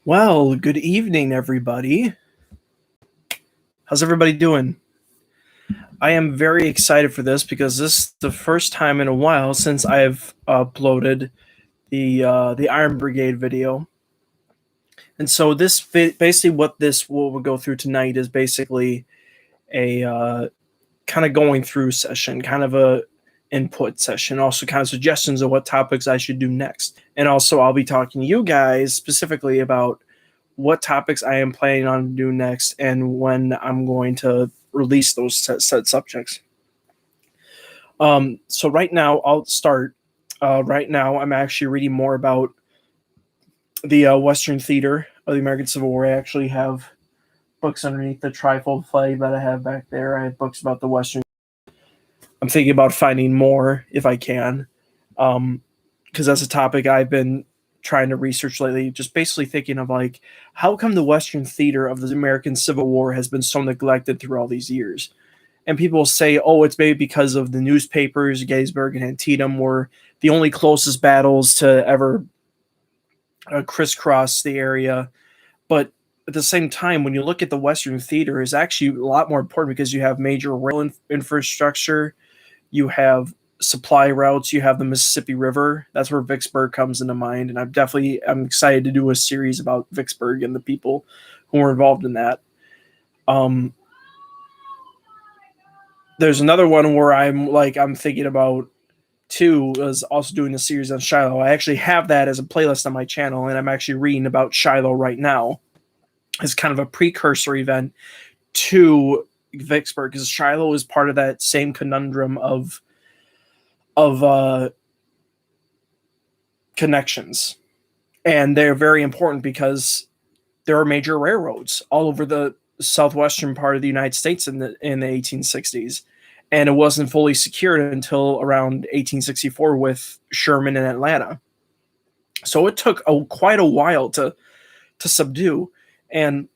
Well, good evening, everybody. How's everybody doing? I am very excited for this because this is the first time in a while since I've uploaded the Iron Brigade video, and so basically what we'll go through tonight is basically a kind of going through session, kind of a input session, also kind of suggestions of what topics I should do next, and also I'll be talking to you guys specifically about what topics I am planning on doing next and when I'm going to release those set subjects. So right now, I'll start. Right now, I'm actually reading more about the Western theater of the American Civil War. I actually have books underneath the trifold flag that I have back there. I have books about the Western. I'm thinking about finding more if I can, because that's a topic I've been trying to research lately, just basically thinking of like, how come the Western theater of the American Civil War has been so neglected through all these years? And people say, oh, it's maybe because of the newspapers. Gettysburg and Antietam were the only closest battles to ever crisscross the area. But at the same time, when you look at the Western theater, is actually a lot more important because you have major rail infrastructure, you have supply routes, you have the Mississippi River. That's where Vicksburg comes into mind, and I'm excited to do a series about Vicksburg and the people who were involved in that. There's another one where I'm thinking about too, is also doing a series on Shiloh. I actually have that as a playlist on my channel, and I'm actually reading about Shiloh right now as kind of a precursor event to Vicksburg, because Shiloh is part of that same conundrum of connections, and they're very important because there are major railroads all over the southwestern part of the United States in the 1860s, and it wasn't fully secured until around 1864 with Sherman in Atlanta. So it took quite a while to subdue, and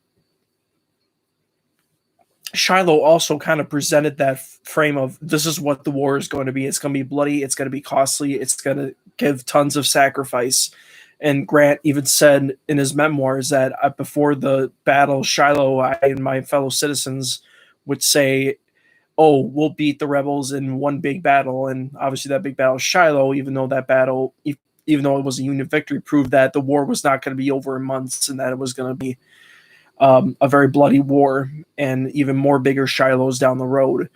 Shiloh also kind of presented that frame of, this is what the war is going to be. It's going to be bloody. It's going to be costly. It's going to give tons of sacrifice. And Grant even said in his memoirs that before the battle, Shiloh, I and my fellow citizens would say, oh, we'll beat the rebels in one big battle. And obviously that big battle, Shiloh, even though it was a Union victory, proved that the war was not going to be over in months and that it was going to be a very bloody war, and even more bigger Shilohs down the road.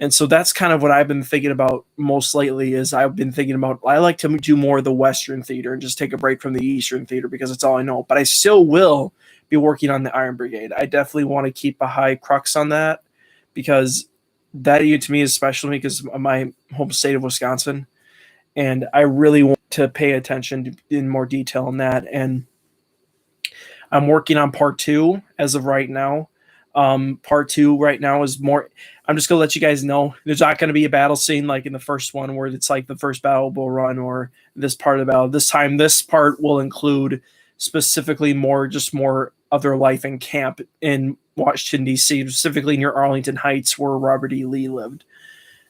And so that's kind of what I've been thinking about most lately. Is I've been thinking about, I like to do more of the Western theater and just take a break from the Eastern theater because it's all I know. But I still will be working on the Iron Brigade. I definitely want to keep a high crux on that because that to me is special because of my home state of Wisconsin, and I really want to pay attention in more detail on that. And I'm working on part 2 as of right now. Part 2 right now is more, I'm just going to let you guys know there's not going to be a battle scene like in the first one where it's like the first battle will run or this part of the battle. This time, this part will include specifically more of their life in camp in Washington, D.C., specifically near Arlington Heights where Robert E. Lee lived.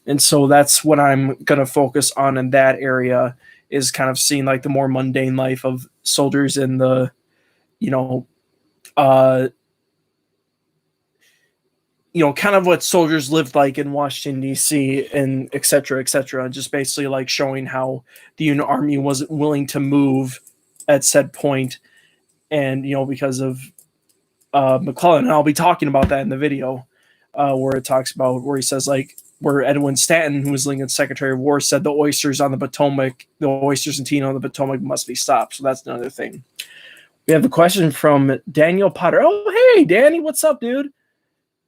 And so that's what I'm going to focus on in that area, is kind of seeing like the more mundane life of soldiers in the, kind of what soldiers lived like in Washington, D.C., and et cetera, just basically like showing how the Union Army wasn't willing to move at said point, and, because of McClellan. And I'll be talking about that in the video where it talks about, where he says, like, where Edwin Stanton, who was Lincoln's Secretary of War, said the oysters and Tina on the Potomac must be stopped. So that's another thing. We have a question from Daniel Potter. Oh, hey, Danny, what's up, dude?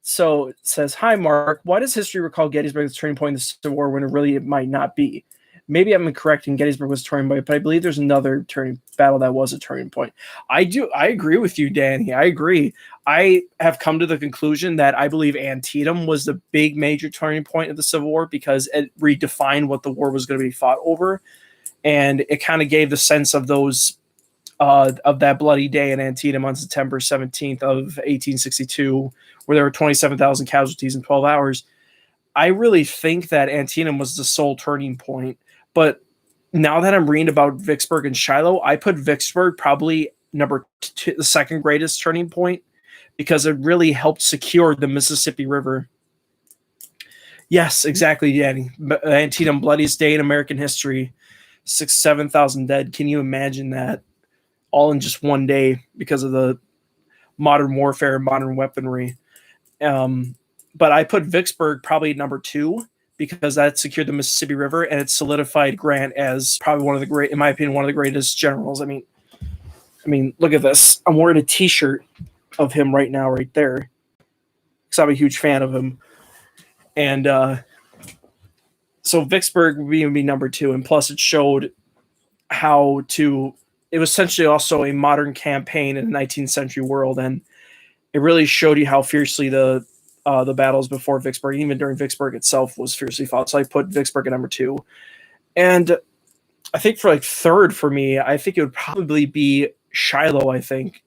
So it says, hi, Mark. Why does history recall Gettysburg as a turning point in the Civil War when it might not be? Maybe I'm incorrect and Gettysburg was a turning point, but I believe there's another battle that was a turning point. I agree with you, Danny. I agree. I have come to the conclusion that I believe Antietam was the big major turning point of the Civil War because it redefined what the war was going to be fought over. And it kind of gave the sense of those of that bloody day in Antietam on September 17th of 1862, where there were 27,000 casualties in 12 hours. I really think that Antietam was the sole turning point. But now that I'm reading about Vicksburg and Shiloh, I put Vicksburg probably number two, the second greatest turning point, because it really helped secure the Mississippi River. Yes, exactly, Danny. Antietam, bloodiest day in American history. 7,000 dead. Can you imagine that? All in just one day because of the modern warfare and modern weaponry. Um, but I put Vicksburg probably at number two because that secured the Mississippi River and it solidified Grant as probably one of the great, in my opinion, one of the greatest generals. I mean, look at this. I'm wearing a T-shirt of him right now, right there, because I'm a huge fan of him. And so Vicksburg would be number two, and plus it showed how to. It was essentially also a modern campaign in the 19th century world, and it really showed you how fiercely the battles before Vicksburg, even during Vicksburg itself, was fiercely fought. So I put Vicksburg at number two, and I think for like third for me, I think it would probably be Shiloh. I think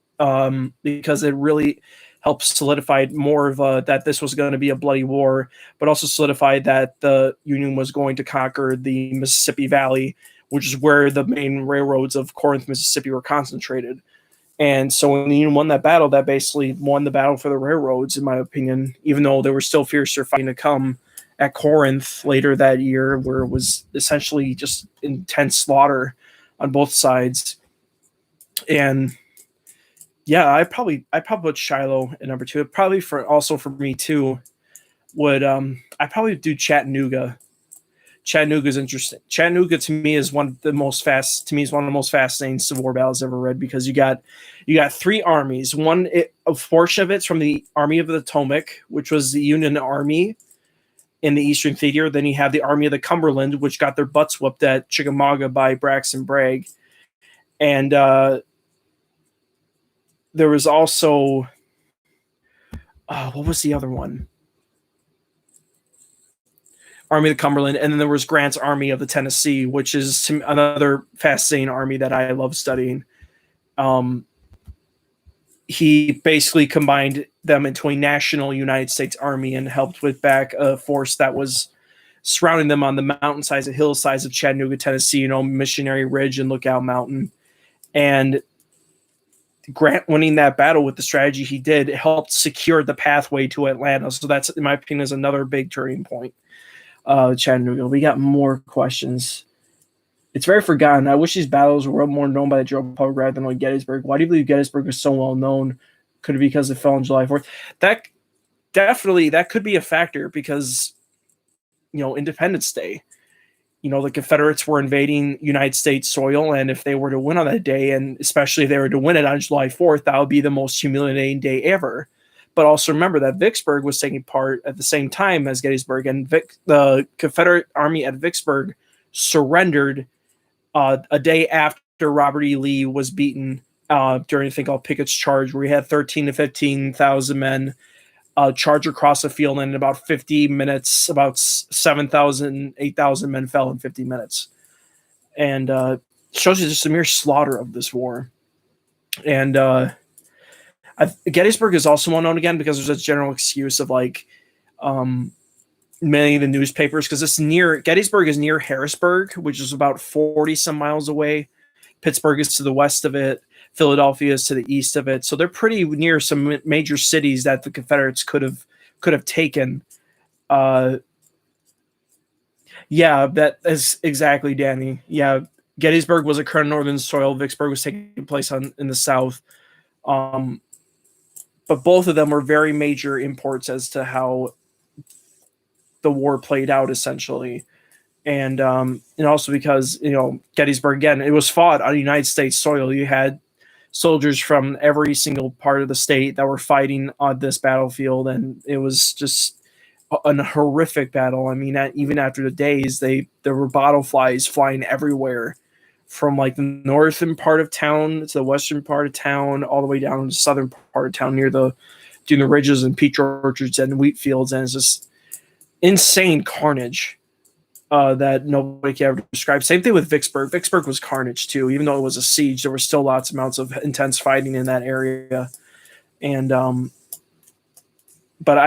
because it really helped solidify more of that this was going to be a bloody war, but also solidified that the Union was going to conquer the Mississippi Valley, which is where the main railroads of Corinth, Mississippi were concentrated. And so when the Union won that battle, that basically won the battle for the railroads, in my opinion, even though there was still fiercer fighting to come at Corinth later that year, where it was essentially just intense slaughter on both sides. And yeah, I probably put Shiloh at number two. Probably for me too would I probably do Chattanooga. Chattanooga is interesting. Chattanooga to me is one of the most fascinating Civil War battles I've ever read, because you got three armies. A portion of it's from the Army of the Potomac, which was the Union Army in the Eastern Theater. Then you have the Army of the Cumberland, which got their butts whooped at Chickamauga by Braxton Bragg, and there was also what was the other one? Army of the Cumberland, and then there was Grant's Army of the Tennessee, which is another fascinating army that I love studying. He basically combined them into a national United States Army and helped with back a force that was surrounding them on the mountainsides and hillsides of Chattanooga, Tennessee, Missionary Ridge and Lookout Mountain. And Grant winning that battle with the strategy he did helped secure the pathway to Atlanta. So that's, in my opinion, is another big turning point. Chattanooga. We got more questions. It's very forgotten. I wish these battles were more known by the general public rather than like Gettysburg. Why do you believe Gettysburg is so well known? Could it be because it fell on July 4th? That could be a factor, because Independence Day. The Confederates were invading United States soil, and if they were to win on that day, and especially if they were to win it on July 4th, that would be the most humiliating day ever. But also remember that Vicksburg was taking part at the same time as Gettysburg, and the Confederate Army at Vicksburg surrendered a day after Robert E. Lee was beaten during a thing called Pickett's Charge, where he had 13 to 15,000 men charge across the field, and in about 50 minutes, about 7,000, 8,000 men fell in 50 minutes. And shows you just a mere slaughter of this war. And Gettysburg is also well known again because there's a general excuse of many of the newspapers, because Gettysburg is near Harrisburg, which is about 40 some miles away. Pittsburgh is to the west of it. Philadelphia is to the east of it. So they're pretty near some major cities that the Confederates could have taken. Yeah, that is exactly, Danny. Yeah, Gettysburg was occurring on northern soil. Vicksburg was taking place in the south. But both of them were very major imports as to how the war played out, essentially. And also because, Gettysburg, again, it was fought on United States soil. You had soldiers from every single part of the state that were fighting on this battlefield, and it was just a horrific battle. I mean, even after the days, there were bottle flies flying everywhere, from like the northern part of town to the western part of town, all the way down to the southern part of town near the ridges and peach orchards and wheat fields. And it's just insane carnage that nobody can ever describe. Same thing with Vicksburg. Vicksburg was carnage too. Even though it was a siege, there were still lots of amounts of intense fighting in that area. And but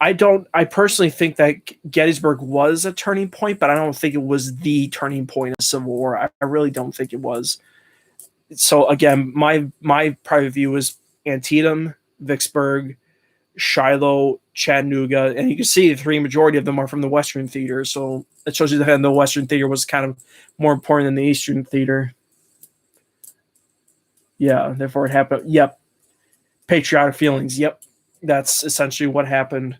I personally think that Gettysburg was a turning point, but I don't think it was the turning point of the Civil War. I really don't think it was. So again, my private view is Antietam, Vicksburg, Shiloh, Chattanooga, and you can see the three majority of them are from the Western Theater. So it shows you that the Western Theater was kind of more important than the Eastern Theater. Yeah, therefore it happened. Yep, patriotic feelings. Yep, that's essentially what happened.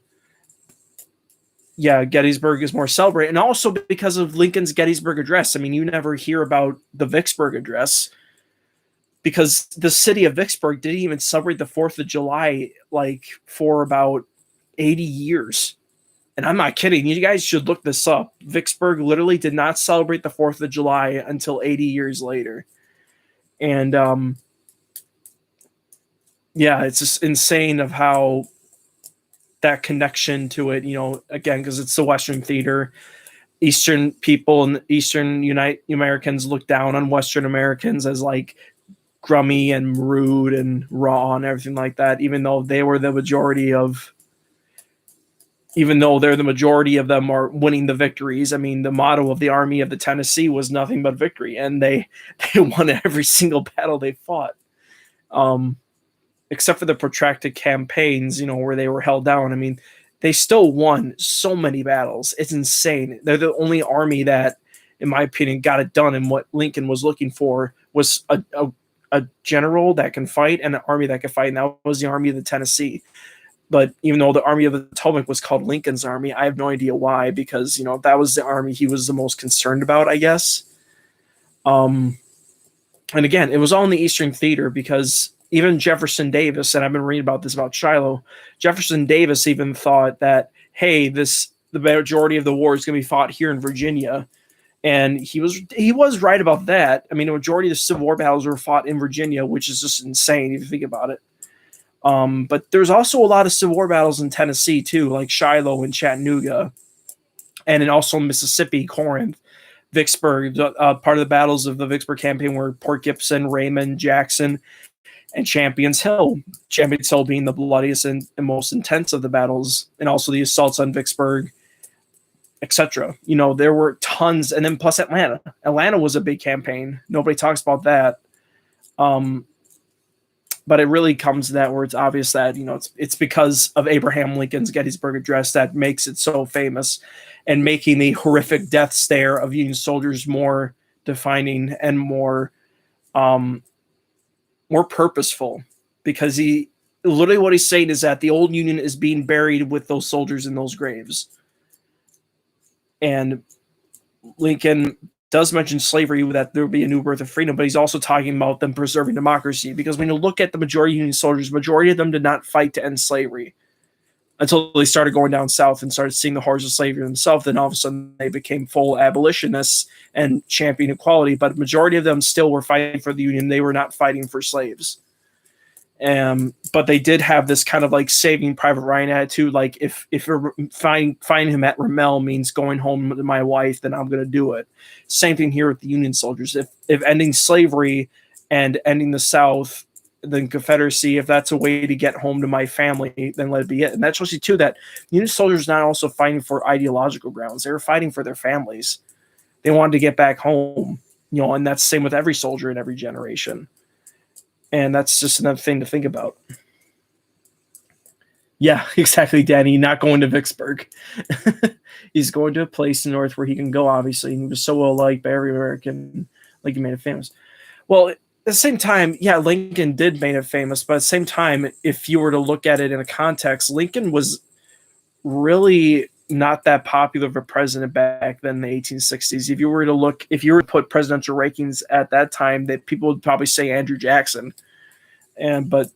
Yeah, Gettysburg is more celebrated, and also because of Lincoln's Gettysburg Address. I mean, you never hear about the Vicksburg Address because the city of Vicksburg didn't even celebrate the 4th of July like for about 80 years. And I'm not kidding. You guys should look this up. Vicksburg literally did not celebrate the 4th of July until 80 years later. And yeah, it's just insane of how that connection to it, again, because it's the Western Theater. Eastern people and Eastern Americans look down on Western Americans as like grummy and rude and raw and everything like that, even though they're the majority of them are winning the victories. I mean, the motto of the Army of the Tennessee was nothing but victory, and they won every single battle they fought. Except for the protracted campaigns, where they were held down. I mean, they still won so many battles. It's insane. They're the only army that, in my opinion, got it done. And what Lincoln was looking for was a general that can fight and an army that can fight. And that was the Army of the Tennessee. But even though the Army of the Potomac was called Lincoln's Army, I have no idea why, because, that was the army he was the most concerned about, I guess. And again, it was all in the Eastern Theater because even Jefferson Davis, and I've been reading about this about Shiloh, Jefferson Davis even thought that, hey, the majority of the war is going to be fought here in Virginia. And he was right about that. I mean, the majority of the Civil War battles were fought in Virginia, which is just insane if you think about it. But there's also a lot of Civil War battles in Tennessee too, like Shiloh and Chattanooga, and then also Mississippi, Corinth, Vicksburg. Part of the battles of the Vicksburg campaign were Port Gibson, Raymond, Jackson, and Champions Hill. Champions Hill being the bloodiest and most intense of the battles, and also the assaults on Vicksburg, etc. There were tons, and then plus Atlanta. Atlanta was a big campaign. Nobody talks about that. But it really comes to that where it's obvious that, it's because of Abraham Lincoln's Gettysburg Address that makes it so famous and making the horrific deaths there of Union soldiers more defining and more purposeful, because he literally what he's saying is that the old Union is being buried with those soldiers in those graves. And Lincoln does mention slavery, that there will be a new birth of freedom, but he's also talking about them preserving democracy, because when you look at the majority of Union soldiers, majority of them did not fight to end slavery until they started going down south and started seeing the horrors of slavery themselves. Then all of a sudden they became full abolitionists and championing equality, but majority of them still were fighting for the Union. They were not fighting for slaves. But they did have this kind of like Saving Private Ryan attitude. Like if finding him at Ramel means going home to my wife, then I'm going to do it. Same thing here with the Union soldiers. If ending slavery and ending the South, the Confederacy, if that's a way to get home to my family, then let it be it. And that shows you too that Union soldiers not also fighting for ideological grounds. They were fighting for their families. They wanted to get back home, and that's the same with every soldier in every generation. And that's just another thing to think about. Yeah, exactly, Danny. Not going to Vicksburg. He's going to a place in the North where he can go, obviously. He was so well liked by every American, like he made it famous. Well, at the same time, yeah, Lincoln did make it famous. But at the same time, if you were to look at it in a context, Lincoln was really not that popular of a president back then in the 1860s. If you were to put presidential rankings at that time, that people would probably say Andrew Jackson. But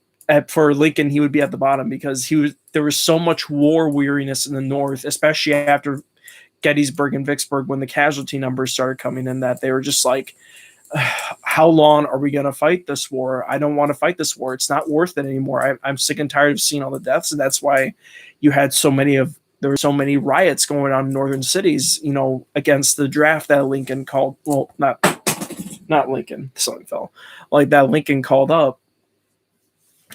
for Lincoln, he would be at the bottom because there was so much war weariness in the North, especially after Gettysburg and Vicksburg, when the casualty numbers started coming in, that they were just like, how long are we going to fight this war? I don't want to fight this war. It's not worth it anymore. I'm sick and tired of seeing all the deaths. And that's why there were so many riots going on in northern cities, against the draft that Lincoln called. Well, not Lincoln, something fell. Like that Lincoln called up.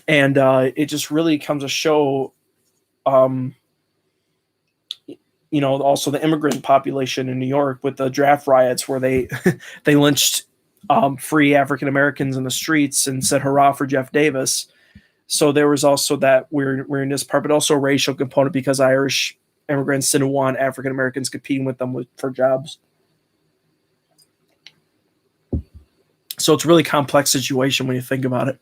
And it just really comes to show, also the immigrant population in New York with the draft riots where they lynched free African Americans in the streets and said hurrah for Jeff Davis. So there was also that weirdness part, but also a racial component because Irish immigrants didn't want African Americans competing with them for jobs. So it's a really complex situation when you think about it.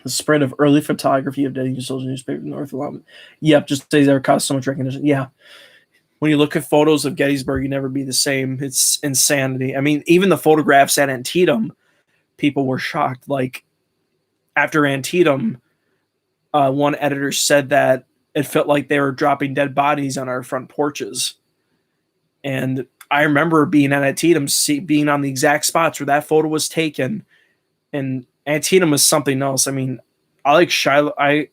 The spread of early photography of dead soldiers newspaper in North Carolina. Yep, just say there caused so much recognition. Yeah. When you look at photos of Gettysburg, you never be the same. It's insanity. I mean, even the photographs at Antietam, people were shocked. Like, after Antietam, one editor said that it felt like they were dropping dead bodies on our front porches. And I remember being at Antietam, being on the exact spots where that photo was taken. And Antietam was something else. I mean, I like Shiloh. I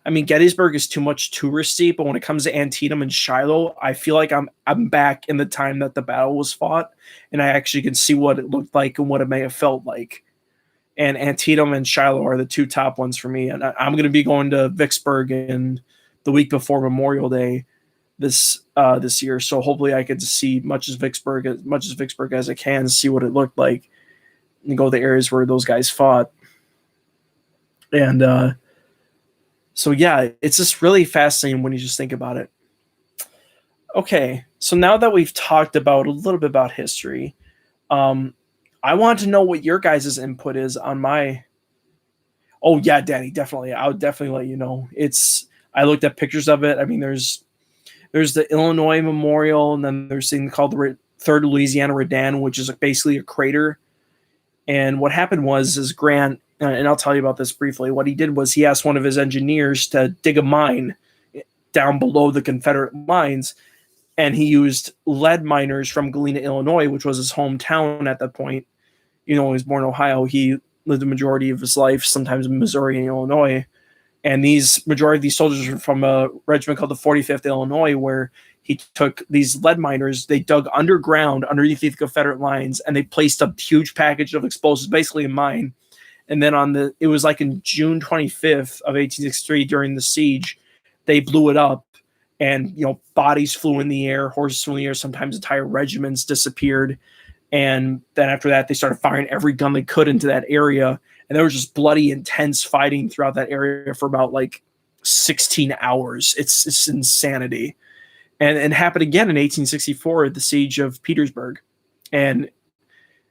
mean, Gettysburg is too much touristy, but when it comes to Antietam and Shiloh, I feel like I'm back in the time that the battle was fought, and I actually can see what it looked like and what it may have felt like. And Antietam and Shiloh are the two top ones for me. And I'm going to be going to Vicksburg in the week before Memorial Day this year, so hopefully I get to see much as Vicksburg as I can, see what it looked like, and go to the areas where those guys fought. And so yeah, it's just really fascinating when you just think about it. Okay, so now that we've talked about a little bit about history, I want to know what your guys' input is on my. Oh yeah, Danny, definitely. I would definitely let you know. I looked at pictures of it. I mean, there's the Illinois Memorial, and then there's something called the Third Louisiana Redan, which is basically a crater. And what happened was Grant, and I'll tell you about this briefly. What he did was he asked one of his engineers to dig a mine down below the Confederate lines, and he used lead miners from Galena, Illinois, which was his hometown at that point. You know, he was born in Ohio. He lived the majority of his life, sometimes in Missouri and Illinois. And majority of these soldiers were from a regiment called the 45th Illinois, where he took these lead miners, they dug underground underneath the Confederate lines, and they placed a huge package of explosives, basically a mine. And then it was like in June 25th of 1863, during the siege, they blew it up, and bodies flew in the air, horses flew in the air, sometimes entire regiments disappeared. And then after that, they started firing every gun they could into that area. And there was just bloody, intense fighting throughout that area for about like 16 hours. It's insanity. And it happened again in 1864 at the siege of Petersburg. And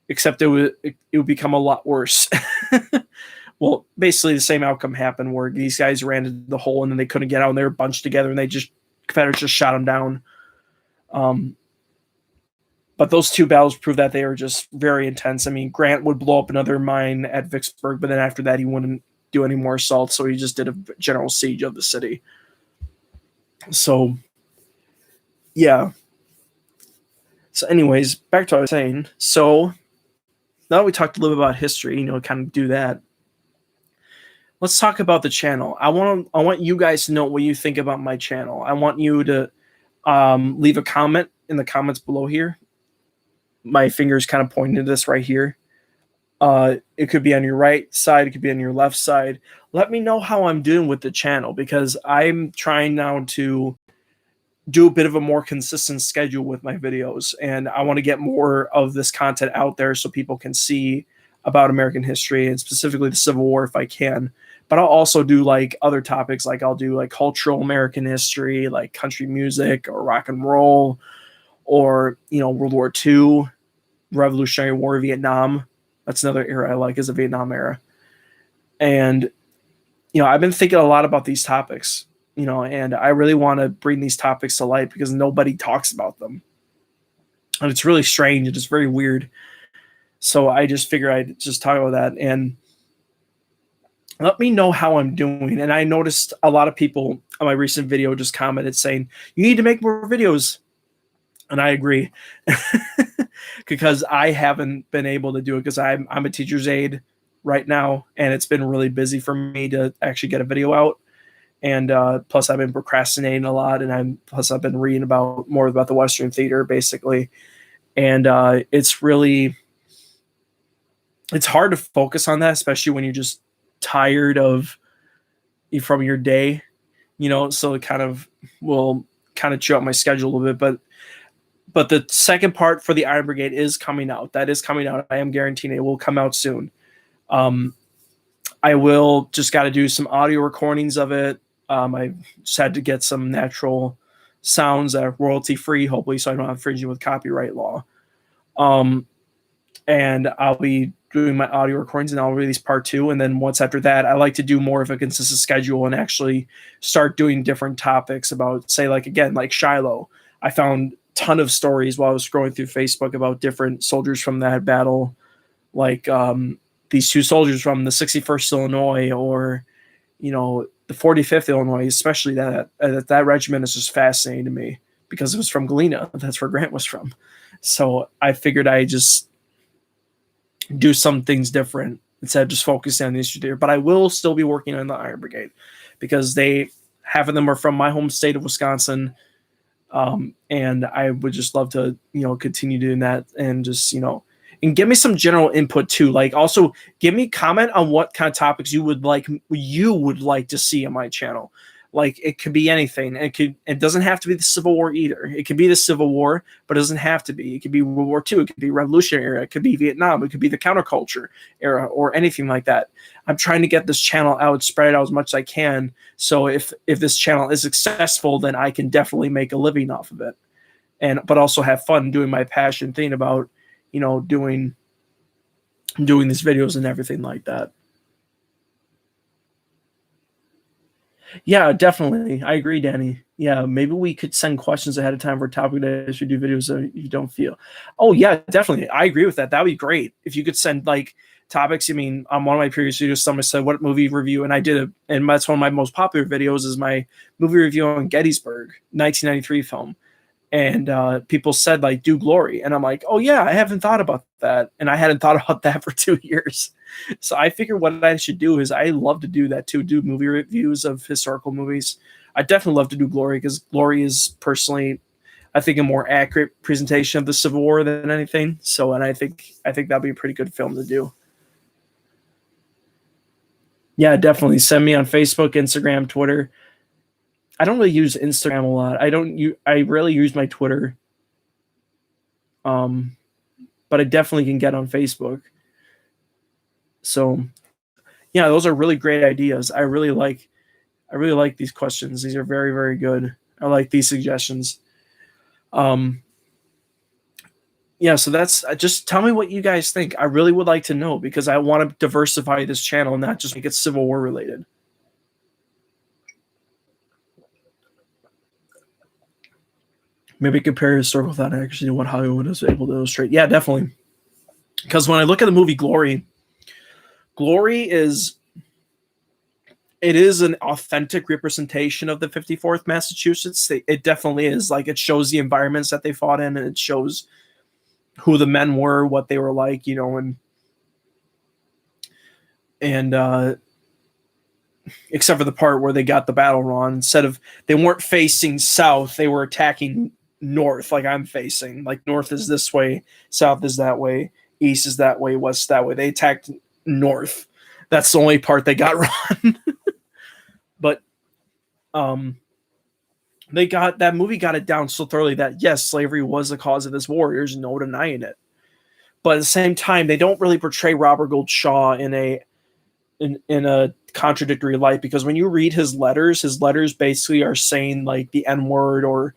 except it would become a lot worse. Well, basically the same outcome happened, where these guys ran into the hole and then they couldn't get out, and they were bunched together, and Confederates just shot them down. But those two battles proved that they were just very intense. I mean, Grant would blow up another mine at Vicksburg, but then after that, he wouldn't do any more assaults, so he just did a general siege of the city. So, yeah. So anyways, back to what I was saying. So, now that we talked a little bit about history, kind of do that, let's talk about the channel. I want you guys to know what you think about my channel. I want you to leave a comment in the comments below here. My finger's kind of pointing to this right here. It could be on your right side. It could be on your left side. Let me know how I'm doing with the channel, because I'm trying now to do a bit of a more consistent schedule with my videos. And I want to get more of this content out there so people can see about American history, and specifically the Civil War if I can. But I'll also do like other topics, like I'll do like cultural American history, like country music or rock and roll, or, World War II, Revolutionary War, Vietnam. That's another era I like, is the Vietnam era. And, I've been thinking a lot about these topics, and I really want to bring these topics to light because nobody talks about them. And it's really strange. It's very weird. So I just figure I'd just talk about that, and let me know how I'm doing. And I noticed a lot of people on my recent video just commented saying, you need to make more videos. And I agree, because I haven't been able to do it, because I'm a teacher's aide right now, and it's been really busy for me to actually get a video out. And plus I've been procrastinating a lot, and I've been reading more about the Western theater, basically. And it's hard to focus on that, especially when you're just tired from your day, so it kind of will chew out my schedule a little bit. but the second part for the Iron Brigade is coming out. That is coming out. I am guaranteeing it will come out soon. I will just got to do some audio recordings of it. I just had to get some natural sounds that are royalty free, hopefully, so I don't have infringing with copyright law. And I'll be doing my audio recordings, and I'll release part 2. And then once after that, I like to do more of a consistent schedule and actually start doing different topics about, say, like, again, like Shiloh. I found a ton of stories while I was scrolling through Facebook about different soldiers from that battle, like these 2 soldiers from the 61st Illinois, or, you know, the 45th Illinois, especially that regiment is just fascinating to me because it was from Galena. That's where Grant was from. So I figured I just do some things different instead of just focusing on the issue there. But I will still be working on the Iron Brigade because half of them are from my home state of Wisconsin. And I would just love to, you know, continue doing that and just, you know, and give me some general input too. Like, also give me comment on what kind of topics you would like to see on my channel. Like, it could be anything. It doesn't have to be the Civil War either. It could be the Civil War, but it doesn't have to be. It could be World War II. It could be Revolutionary era. It could be Vietnam. It could be the counterculture era or anything like that. I'm trying to get this channel out, spread it out as much as I can. So if this channel is successful, then I can definitely make a living off of it, but also have fun doing my passion thing about, you know, doing these videos and everything like that. Yeah, definitely. I agree, Danny. Yeah, maybe we could send questions ahead of time for a topic that as we do videos that you don't feel. Oh, yeah, definitely. I agree with that. That would be great. If you could send, like, topics. I mean, on one of my previous videos, someone said, what movie review? And I did it. And that's one of my most popular videos is my movie review on Gettysburg, 1993 film. And people said, like, do Glory. And I'm like, oh, yeah, I haven't thought about that. And I hadn't thought about that for 2 years. So I figured what I should do is I love to do that too, do movie reviews of historical movies. I definitely love to do Glory because Glory is personally, I think, a more accurate presentation of the Civil War than anything. So, and I think that'd be a pretty good film to do. Yeah, definitely. Send me on Facebook, Instagram, Twitter. I don't really use Instagram a lot. I rarely use my Twitter. But I definitely can get on Facebook. So, yeah, those are really great ideas. I really like these questions. These are very, very good. I like these suggestions. Yeah, so that's just tell me what you guys think. I really would like to know because I want to diversify this channel, not just make it Civil War related. Maybe compare historical thought accuracy to what Hollywood is able to illustrate. Yeah, definitely. Because when I look at the movie Glory is an authentic representation of the 54th Massachusetts. It definitely is. Like, it shows the environments that they fought in, and it shows who the men were, what they were like, you know, and except for the part where they got the battle wrong. They weren't facing south, they were attacking north, like I'm facing. Like, north is this way, south is that way, east is that way, west that way. They attacked north. That's the only part they got wrong. But that movie got it down so thoroughly that yes, slavery was the cause of this war. There's no denying it. But at the same time, they don't really portray Robert Gould Shaw in a contradictory light, because when you read his letters basically are saying like the N-word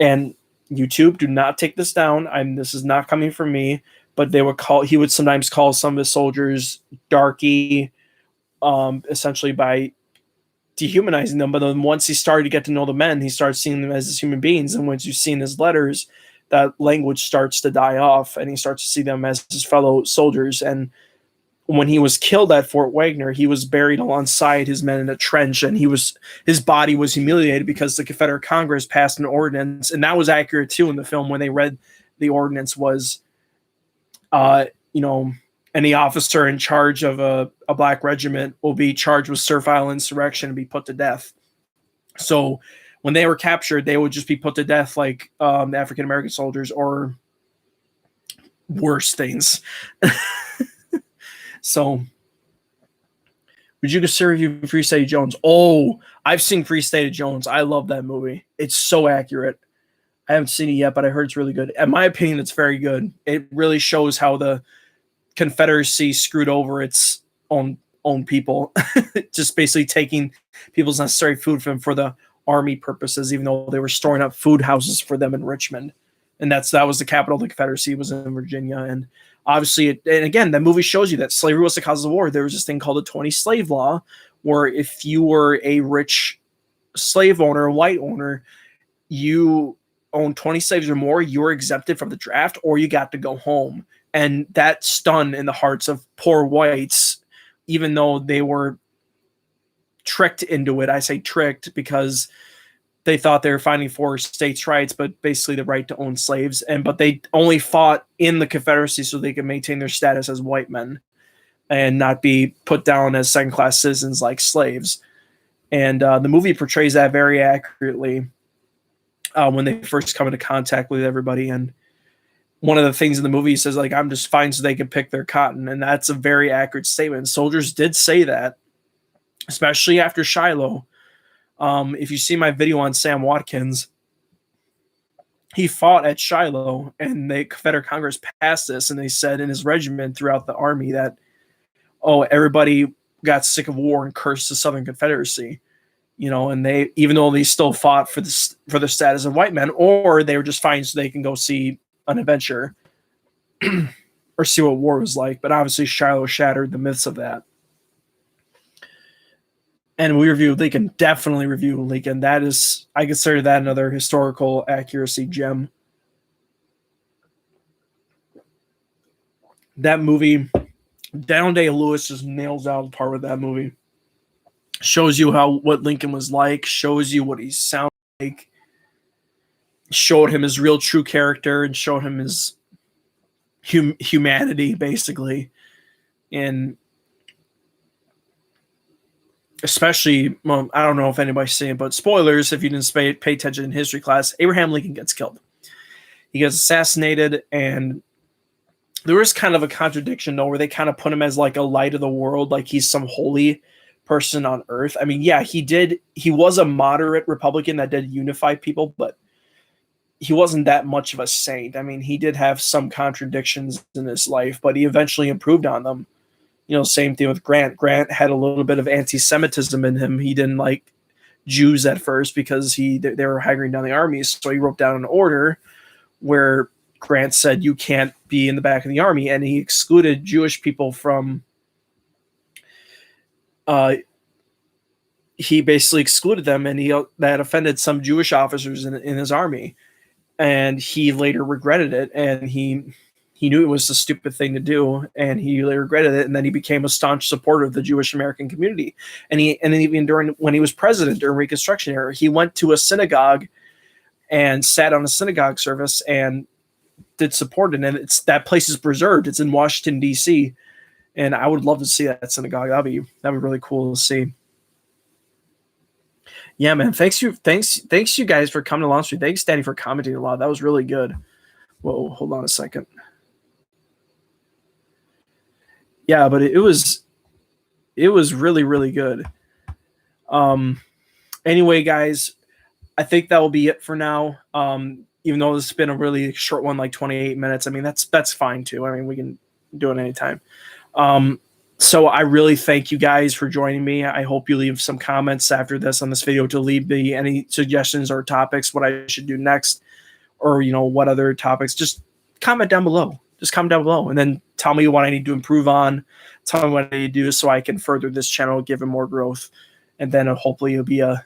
and YouTube, do not take this down. This is not coming from me, but he would sometimes call some of his soldiers darky, essentially by dehumanizing them. But then once he started to get to know the men, he started seeing them as human beings. And once you've seen his letters, that language starts to die off, and he starts to see them as his fellow soldiers. And when he was killed at Fort Wagner, he was buried alongside his men in a trench, and his body was humiliated because the Confederate Congress passed an ordinance, and that was accurate too in the film when they read the ordinance was, any officer in charge of a black regiment will be charged with servile insurrection and be put to death. So when they were captured, they would just be put to death like the African-American soldiers or worse things. So would you consider reviewing Free State of Jones? Oh, I've seen Free State of Jones. I love that movie. It's so accurate. I haven't seen it yet, but I heard it's really good. In my opinion, it's very good. It really shows how the Confederacy screwed over its own people, just basically taking people's necessary food from for the army purposes, even though they were storing up food houses for them in Richmond, and that was the capital of the Confederacy, was in Virginia. And obviously, and again, that movie shows you that slavery was the cause of the war. There was this thing called the 20 slave law, where if you were a rich slave owner, a white owner, you owned 20 slaves or more, you were exempted from the draft, or you got to go home. And that stunned in the hearts of poor whites, even though they were tricked into it. I say tricked because they thought they were fighting for states' rights, but basically the right to own slaves. But they only fought in the Confederacy so they could maintain their status as white men and not be put down as second-class citizens like slaves. And the movie portrays that very accurately when they first come into contact with everybody. And one of the things in the movie says, like, I'm just fine so they can pick their cotton. And that's a very accurate statement. Soldiers did say that, especially after Shiloh. If you see my video on Sam Watkins, he fought at Shiloh, and the Confederate Congress passed this, and they said in his regiment throughout the army that, oh, everybody got sick of war and cursed the Southern Confederacy. And they, even though they still fought for the status of white men, or they were just fine so they can go see an adventure or see what war was like. But obviously Shiloh shattered the myths of that. And we reviewed Lincoln, definitely review Lincoln. That is, I consider that another historical accuracy gem. That movie, Daniel Day-Lewis just nails out the part with that movie. Shows you what Lincoln was like, shows you what he sounded like, showed him his real true character, and showed him his humanity, basically. And especially, well, I don't know if anybody's seen it, but spoilers if you didn't pay attention in history class, Abraham Lincoln gets killed. He gets assassinated, and there is kind of a contradiction, though, where they kind of put him as like a light of the world, like he's some holy person on earth. I mean, yeah, he was a moderate Republican that did unify people, but he wasn't that much of a saint. I mean, he did have some contradictions in his life, but he eventually improved on them. Same thing with Grant. Grant had a little bit of anti-Semitism in him. He didn't like Jews at first because they were haggling down the army. So he wrote down an order where Grant said, you can't be in the back of the army. And he excluded Jewish people from, he basically excluded them, and that offended some Jewish officers in his army. And he later regretted it, and he knew it was a stupid thing to do, and he later regretted it. And then he became a staunch supporter of the Jewish American community. And then even when he was president during Reconstruction era, he went to a synagogue and sat on a synagogue service and did support it. And that place is preserved. It's in Washington, D.C. And I would love to see that synagogue. That'd be really cool to see. Yeah, man. Thanks you guys for coming to Launch Street. Thanks, Danny, for commenting a lot. That was really good. Whoa, hold on a second. Yeah, but it was really, really good. Anyway, guys, I think that will be it for now. Even though this has been a really short one, like 28 minutes. I mean, that's fine too. I mean, we can do it anytime. So I really thank you guys for joining me. I hope you leave some comments after this on this video to leave me any suggestions or topics, what I should do next, or, what other topics. Just comment down below. And then tell me what I need to improve on. Tell me what I need to do so I can further this channel, give it more growth. And then hopefully it'll be a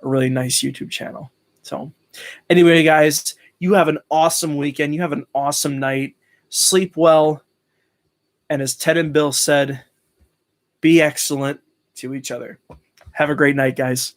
really nice YouTube channel. So anyway, guys, you have an awesome weekend. You have an awesome night. Sleep well. And as Ted and Bill said, be excellent to each other. Have a great night, guys.